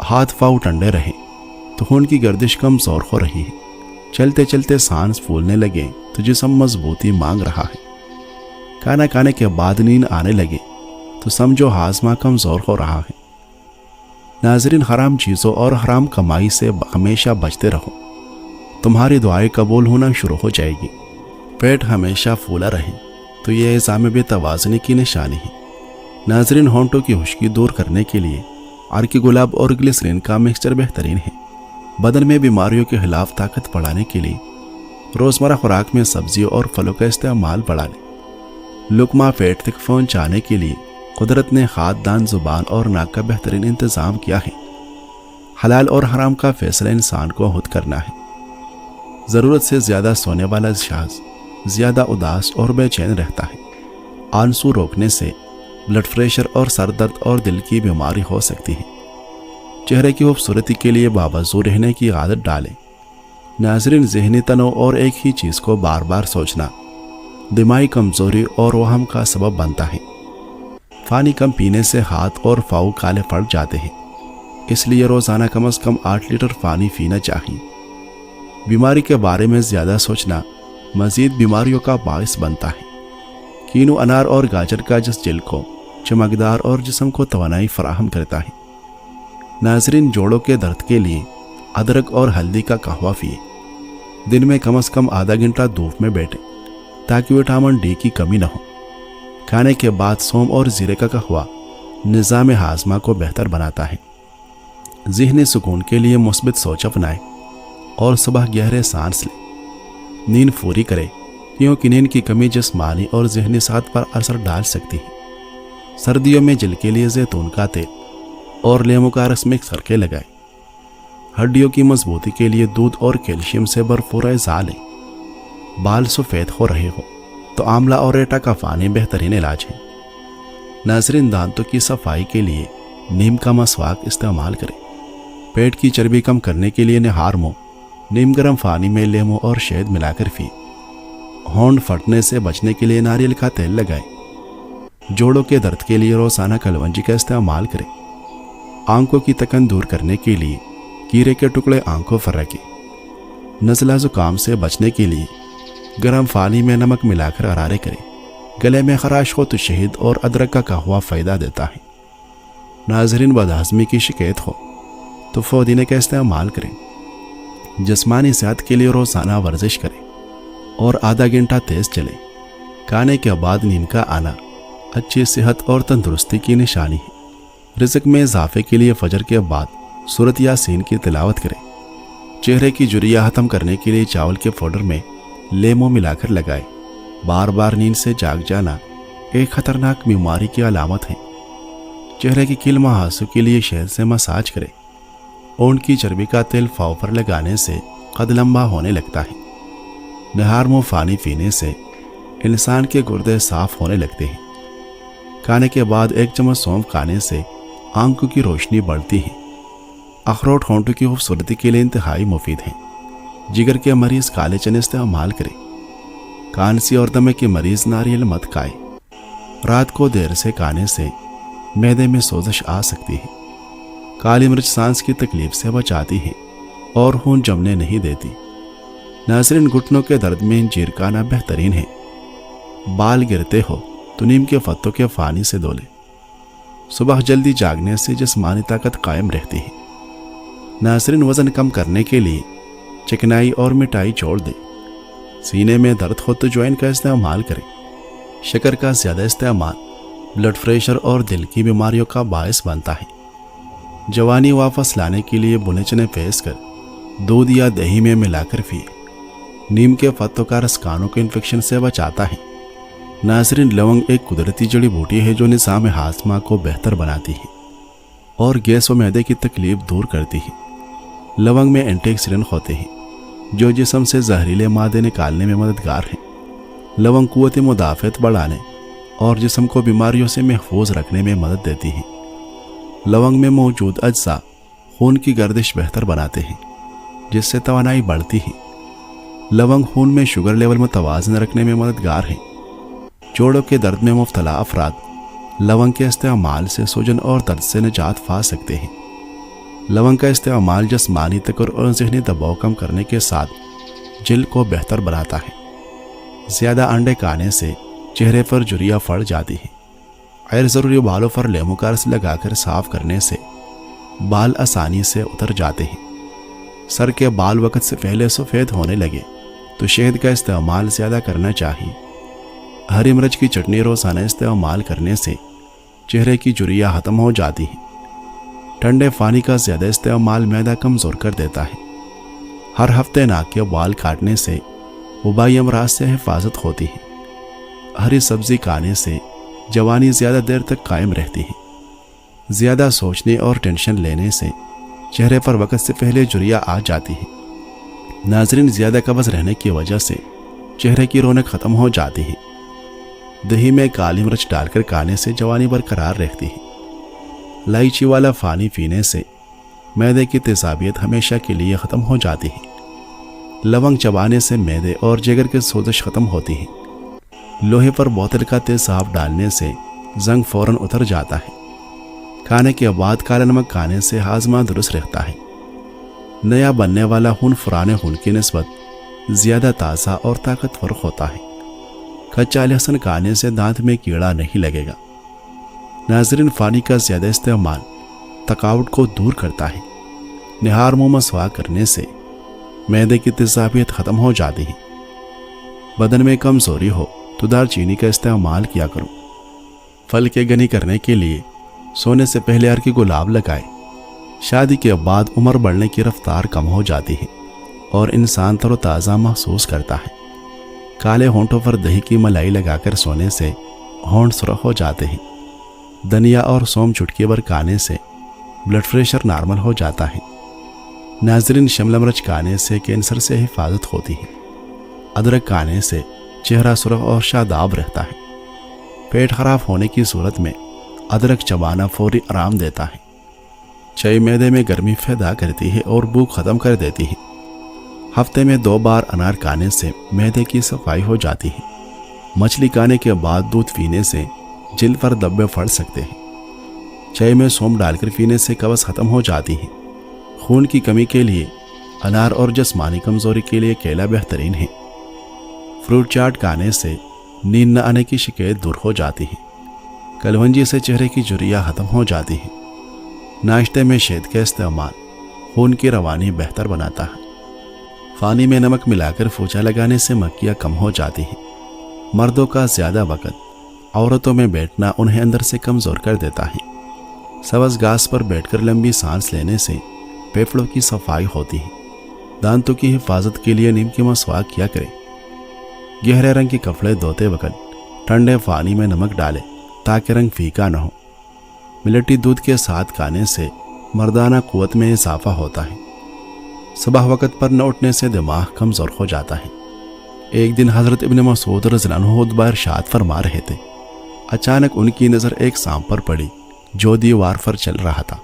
ہاتھ پاؤں ٹھنڈے رہے تو خون کی گردش کمزور ہو رہی ہے، چلتے چلتے سانس پھولنے لگے تو جسم مضبوطی مانگ رہا ہے، کھانا کھانے کے بعد نیند آنے لگے تو سمجھو ہاضمہ کمزور ہو رہا ہے۔ ناظرین، حرام چیزوں اور حرام کمائی سے ہمیشہ بچتے رہو، تمہاری دعائیں قبول ہونا شروع ہو جائے گی۔ پیٹ ہمیشہ پھولا رہے تو یہ اعزام بے توازنی کی نشانی ہے۔ ناظرین، ہونٹوں کی خشکی دور کرنے کے لیے عرق گلاب اور گلیسرین کا مکسچر بہترین ہے۔ بدن میں بیماریوں کے خلاف طاقت بڑھانے کے لیے روزمرہ خوراک میں سبزیوں اور پھلوں کا استعمال بڑھا لیں۔ لقمہ پیٹ تک پہنچانے کے لیے قدرت نے ہاتھ، دان، زبان اور ناک کا بہترین انتظام کیا ہے۔ حلال اور حرام کا فیصلہ انسان کو خود کرنا ہے۔ ضرورت سے زیادہ سونے والا شخص زیادہ اداس اور بے چین رہتا ہے۔ آنسو روکنے سے بلڈ پریشر اور سر درد اور دل کی بیماری ہو سکتی ہے۔ چہرے کی خوبصورتی کے لیے باوضو رہنے کی عادت ڈالیں۔ ناظرین، ذہنی تناؤ اور ایک ہی چیز کو بار بار سوچنا دماغی کمزوری اور وہم کا سبب بنتا ہے۔ پانی کم پینے سے ہاتھ اور پاؤں کالے پڑ جاتے ہیں، اس لیے روزانہ کم از کم 8 لیٹر پانی پینا چاہیے۔ بیماری کے بارے میں زیادہ سوچنا مزید بیماریوں کا باعث بنتا ہے۔ کینو، انار اور گاجر کا جس جلد کو چمکدار اور جسم کو توانائی فراہم کرتا ہے۔ ناظرین، جوڑوں کے درد کے لیے ادرک اور ہلدی کا قہوہ پیئے۔ دن میں کم از کم آدھا گھنٹہ دھوپ میں بیٹھیں تاکہ وٹامن ڈی کی کمی نہ ہو۔ کھانے کے بعد سونف اور زیرے کا قہوہ نظام ہاضمہ کو بہتر بناتا ہے۔ ذہنی سکون کے لیے مثبت سوچ اپنائیں اور صبح گہرے سانس لیں۔ نیند پوری کریں کیونکہ نیند کی کمی جسمانی اور ذہنی صحت پر اثر ڈال سکتی ہے۔ سردیوں میں جلد کے لیے زیتون کا تیل اور لیموں کا رس مکس کر کے لگائیں۔ ہڈیوں کی مضبوطی کے لیے دودھ اور کیلشیم سے بھرپور غذا لیں۔ بال سفید ہو رہے ہو تو آملہ اور ریٹا کا پانی بہترین علاج ہے۔ ناظرین، دانتوں کی صفائی کے لیے نیم کا مسواک استعمال کریں۔ پیٹ کی چربی کم کرنے کے لیے نہار منہ نیم گرم پانی میں لیموں اور شہد ملا کر پیئیں۔ ہونٹ پھٹنے سے بچنے کے لیے ناریل کا تیل لگائیں۔ جوڑوں کے درد کے لیے روزانہ کلونجی کا استعمال کریں۔ آنکھوں کی تکن دور کرنے کے لیے کیرے کے ٹکڑے آنکھوں پر رکھیں۔ نزلہ زکام سے بچنے کے لیے گرم پانی میں نمک ملا کر غرارے کریں۔ گلے میں خراش ہو تو شہد اور ادرک کا قہوہ فائدہ دیتا ہے۔ ناظرین، بدہضمی کی شکایت ہو تو پودینے کا استعمال کریں۔ جسمانی صحت کے لیے روزانہ ورزش کریں اور آدھا گھنٹہ تیز چلیں۔ کھانے کے بعد نیند کا آنا اچھی صحت اور تندرستی کی نشانی ہے۔ رزق میں اضافے کے لیے فجر کے بعد سورۃ یاسین کی تلاوت کریں۔ چہرے کی جھریاں ختم کرنے کے لیے چاول کے پاؤڈر میں لیموں ملا کر لگائیں۔ بار بار نیند سے جاگ جانا ایک خطرناک بیماری کی علامت ہے۔ چہرے کی کیل محاسو کے لیے شہد سے مساج کریں۔ اونٹ کی چربی کا تیل پاؤں پر لگانے سے قد لمبا ہونے لگتا ہے۔ نہار منہ پانی پینے سے انسان کے گردے صاف ہونے لگتے ہیں۔ کھانے کے بعد 1 چمچ سونف کھانے سے آنکھوں کی روشنی بڑھتی ہے۔ اخروٹ ہونٹوں کی خوبصورتی کے لیے انتہائی مفید ہیں۔ جگر کے مریض کالے چنے استعمال کریں۔ کانسی اور دمے کے مریض ناریل مت کھائیں۔ رات کو دیر سے کھانے سے معدے میں سوزش آ سکتی ہے۔ کالی مرچ سانس کی تکلیف سے بچاتی ہے اور خون جمنے نہیں دیتی۔ ناظرین، گھٹنوں کے درد میں انجیر کھانا بہترین ہے۔ بال گرتے ہو تو نیم کے پتوں کے پانی سے دھو لیں۔ صبح جلدی جاگنے سے جسمانی طاقت قائم رہتی ہے۔ ناظرین، وزن کم کرنے کے لیے چکنائی اور مٹھائی چھوڑ دیں۔ سینے میں درد ہو تو جوائن کا استعمال کریں۔ شکر کا زیادہ استعمال بلڈ پریشر اور دل کی بیماریوں کا باعث بنتا ہے۔ جوانی واپس لانے کے لیے بنے چنے پیس کر دودھ یا دہی میں ملا کر پیئیں۔ نیم کے پتوں کا رس کانوں کے انفیکشن سے بچاتا ہے۔ ناظرین، لونگ ایک قدرتی جڑی بوٹی ہے جو نظام ہاضمہ کو بہتر بناتی ہے اور گیس و معدے کی تکلیف دور کرتی ہے۔ لونگ میں اینٹی آکسیڈنٹ ہوتے ہیں جو جسم سے زہریلے مادے نکالنے میں مددگار ہیں۔ لونگ قوت مدافعت بڑھانے اور جسم کو بیماریوں سے محفوظ رکھنے میں مدد دیتی ہیں۔ لونگ میں موجود اجزاء خون کی گردش بہتر بناتے ہیں جس سے توانائی بڑھتی ہے۔ لونگ خون میں شوگر لیول متوازن رکھنے میں مددگار ہیں۔ جوڑوں کے درد میں مبتلا افراد لونگ کے استعمال سے سوجن اور درد سے نجات پا سکتے ہیں۔ لونگ کا استعمال جسمانی تکر اور ذہنی دباؤ کم کرنے کے ساتھ جلد کو بہتر بناتا ہے۔ زیادہ انڈے کھانے سے چہرے پر جھریاں پڑ جاتی ہیں۔ غیر ضروری بالوں پر لیموں کا رس لگا کر صاف کرنے سے بال آسانی سے اتر جاتے ہیں۔ سر کے بال وقت سے پہلے سفید ہونے لگے تو شہد کا استعمال زیادہ کرنا چاہیے۔ ہری مرچ کی چٹنی روزانہ استعمال کرنے سے چہرے کی جھریاں ختم ہو جاتی ہیں۔ ٹھنڈے پانی کا زیادہ استعمال معدہ کمزور کر دیتا ہے۔ ہر ہفتے ناک کے بال کاٹنے سے وبائی امراض سے حفاظت ہوتی ہے۔ ہری سبزی کھانے سے جوانی زیادہ دیر تک قائم رہتی ہے۔ زیادہ سوچنے اور ٹینشن لینے سے چہرے پر وقت سے پہلے جھریاں آ جاتی ہیں۔ ناظرین، زیادہ قبض رہنے کی وجہ سے چہرے کی رونق ختم ہو جاتی ہے۔ دہی میں کالی مرچ ڈال کر کھانے سے جوانی برقرار رہتی ہے۔ الائچی والا پانی پینے سے معدے کی تیزابیت ہمیشہ کے لیے ختم ہو جاتی ہے۔ لونگ چبانے سے معدے اور جگر کی سوزش ختم ہوتی ہے۔ لوہے پر بوتل کا تیزاب ڈالنے سے زنگ فوراً اتر جاتا ہے۔ کھانے کے بعد کالا نمک کھانے سے ہاضمہ درست رہتا ہے۔ نیا بننے والا خون پرانے خون کی نسبت زیادہ تازہ اور طاقتور ہوتا ہے۔ کچا لہسن کھانے سے دانت میں کیڑا نہیں لگے گا۔ ناظرین، پانی کا زیادہ استعمال تھکاوٹ کو دور کرتا ہے۔ نہار منہ مسواک کرنے سے معدے کی تیزابیت ختم ہو جاتی ہے۔ بدن میں کمزوری ہو تو دار چینی کا استعمال کیا کرو۔ پھل کے گنی کرنے کے لیے سونے سے پہلے ہر کی گلاب لگائے۔ شادی کے بعد عمر بڑھنے کی رفتار کم ہو جاتی ہے اور انسان تر و تازہ محسوس کرتا ہے۔ کالے ہونٹوں پر دہی کی ملائی لگا کر سونے سے ہونٹ سرخ ہو جاتے ہیں۔ دھنیا اور سونف چٹکی بھر کھانے سے بلڈ پریشر نارمل ہو جاتا ہے۔ ناظرین، شملہ مرچ کھانے سے کینسر سے حفاظت ہوتی ہے۔ ادرک کھانے سے چہرہ سرخ اور شاداب رہتا ہے۔ پیٹ خراب ہونے کی صورت میں ادرک چبانا فوری آرام دیتا ہے۔ چائے معدے میں گرمی پیدا کرتی ہے اور بھوک ختم کر دیتی ہے۔ ہفتے میں 2 بار انار کھانے سے معدے کی صفائی ہو جاتی ہے۔ مچھلی کھانے کے بعد دودھ پینے سے جلد پر دبے پڑ سکتے ہیں۔ چائے میں سونف ڈال کر پینے سے قبض ختم ہو جاتی ہے۔ خون کی کمی کے لیے انار اور جسمانی کمزوری کے لیے کیلا بہترین ہے۔ فروٹ چاٹ کھانے سے نیند نہ آنے کی شکایت دور ہو جاتی ہے۔ کلونجی سے چہرے کی جھریاں ختم ہو جاتی ہیں۔ ناشتے میں شہد کا استعمال خون کی روانی بہتر بناتا ہے۔ پانی میں نمک ملا کر پوچھا لگانے سے مکھیاں کم ہو جاتی ہیں۔ مردوں کا زیادہ وقت عورتوں میں بیٹھنا انہیں اندر سے کمزور کر دیتا ہے۔ سبز گھاس پر بیٹھ کر لمبی سانس لینے سے پھیپھڑوں کی صفائی ہوتی ہے۔ دانتوں کی حفاظت کے لیے نیم کی مسواک کیا کریں۔ گہرے رنگ کے کپڑے دھوتے وقت ٹھنڈے پانی میں نمک ڈالیں تاکہ رنگ پھیکا نہ ہو۔ ملٹی دودھ کے ساتھ کھانے سے مردانہ قوت میں اضافہ ہوتا ہے۔ صبح وقت پر نہ اٹھنے سے دماغ کمزور ہو جاتا ہے۔ ایک دن حضرت ابن مسعود رضی اللہ عنہ خطبہ ارشاد فرما رہے تھے۔ اچانک ان کی نظر ایک سانپ پر پڑی جو دیوار پر چل رہا تھا۔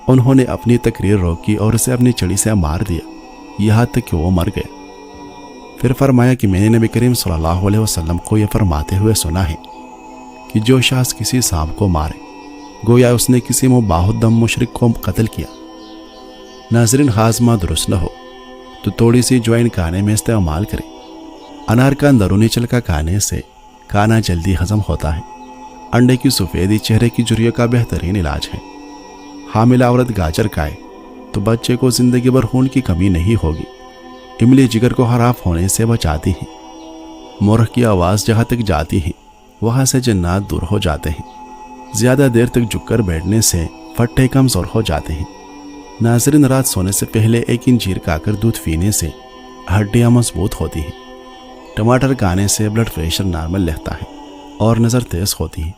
انہوں نے اپنی تقریر روکی اور اسے اپنی چھڑی سے مار دیا یہاں تک کہ وہ مر گیا۔ پھر فرمایا کہ میں نے نبی کریم صلی اللہ علیہ وسلم کو یہ فرماتے ہوئے سنا ہے کہ جو شخص کسی سانپ کو مارے گویا اس نے کسی مباح الدم مشرک کو قتل کیا۔ ناظرین، ہاضمہ درست نہ ہو تو تھوڑی سی جوائن کھانے میں استعمال کریں۔ انار کا اندرونی چھلکا کھانے سے کھانا جلدی ہضم ہوتا ہے۔ انڈے کی سفیدی چہرے کی جھریوں کا بہترین علاج ہے۔ حاملہ عورت گاجر کھائے تو بچے کو زندگی بھر خون کی کمی نہیں ہوگی۔ املی جگر کو خراب ہونے سے بچاتی ہے۔ مرغ کی آواز جہاں تک جاتی ہے وہاں سے جنات دور ہو جاتے ہیں۔ زیادہ دیر تک جھک کر بیٹھنے سے پٹھے کمزور ہو جاتے ہیں۔ ناظرین، رات سونے سے پہلے 1 انجیر کھا کر دودھ پینے سے ہڈیاں مضبوط ہوتی ہیں۔ ٹماٹر کھانے سے بلڈ پریشر نارمل رہتا ہے اور نظر تیز ہوتی ہے۔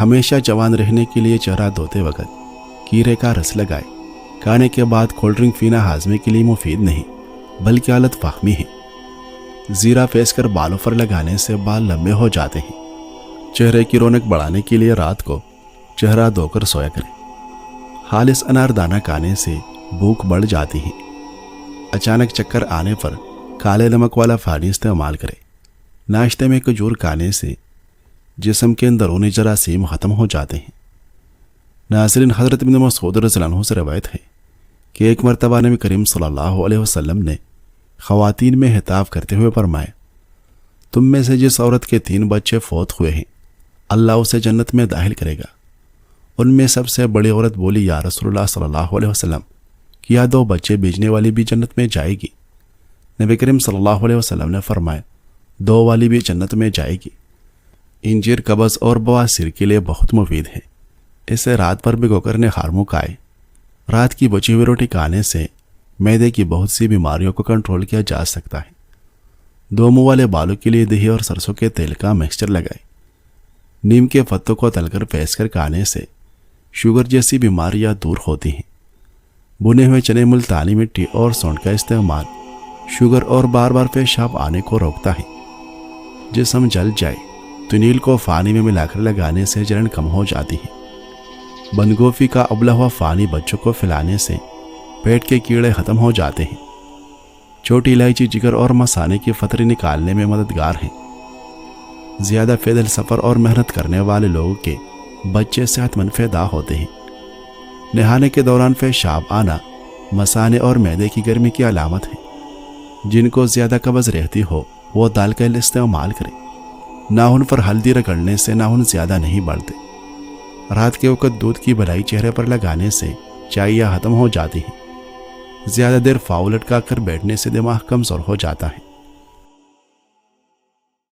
ہمیشہ جوان رہنے کے لیے چہرہ دھوتے وقت کیرے کا رس لگائے۔ کھانے کے بعد کولڈ ڈرنک پینا ہاضمے کے لیے مفید نہیں بلکہ غلط فہمی ہے۔ زیرہ پیس کر بالوں پر لگانے سے بال لمبے ہو جاتے ہیں۔ چہرے کی رونق بڑھانے کے لیے رات کو چہرہ دھو کر سویا کریں۔ خالص انار دانہ کھانے سے بھوک بڑھ جاتی ہے۔ اچانک چکر آنے پر کالے نمک والا پانی استعمال کریں۔ ناشتے میں کھجور کھانے سے جسم کے اندرونی جراثیم ختم ہو جاتے ہیں۔ ناظرین، حضرت ابن مسعود رضی اللہ عنہ سے روایت ہے کہ ایک مرتبہ نبی کریم صلی اللہ علیہ وسلم نے خواتین میں خطاب کرتے ہوئے فرمایا، تم میں سے جس عورت کے 3 بچے فوت ہوئے ہیں اللہ اسے جنت میں داخل کرے گا۔ ان میں سب سے بڑی عورت بولی، یا رسول اللہ صلی اللہ علیہ وسلم، کیا 2 بچے بیچنے والی بھی جنت میں جائے گی؟ نبی کریم صلی اللہ علیہ وسلم نے فرمایا، 2 والی بھی جنت میں جائے گی۔ انجیر قبض اور بواسیر کے لیے بہت مفید ہے۔ اسے رات پر بھگو کر نہار منہ کھائے۔ رات کی بچی ہوئی روٹی کھانے سے معدے کی بہت سی بیماریوں کو کنٹرول کیا جا سکتا ہے۔ 2 منہ والے بالوں کے لیے دہی اور سرسوں کے تیل کا مکسچر لگائے۔ نیم کے پتوں کو تل کر پیس کر کھانے سے شوگر جیسی بیماریاں دور ہوتی ہیں۔ بنے ہوئے چنے، ملتانی مٹی اور سونڈ کا استعمال شوگر اور بار بار پیشاب آنے کو روکتا ہے۔ جسم جل جائے تو نیل کو پانی میں ملا کر لگانے سے جلن کم ہو جاتی ہے۔ بند گوبھی کا ابلا ہوا پانی بچوں کو پلانے سے پیٹ کے کیڑے ختم ہو جاتے ہیں۔ چھوٹی الائچی جگر اور مثانے کی پتھری نکالنے میں مددگار ہے۔ زیادہ پیدل سفر اور محنت کرنے والے لوگوں کے بچے صحت مند پیدا ہوتے ہیں۔ نہانے کے دوران پیشاب آنا مثانے اور معدے کی گرمی کی علامت ہے۔ جن کو زیادہ قبض رہتی ہو وہ دال کا استعمال کریں۔ ناخن پر ہلدی رگڑنے سے ناخن زیادہ نہیں بڑھتے۔ رات کے وقت دودھ کی بلائی چہرے پر لگانے سے چائیاں ختم ہو جاتی ہیں۔ زیادہ دیر پاؤں لٹکا کر بیٹھنے سے دماغ کمزور ہو جاتا ہے۔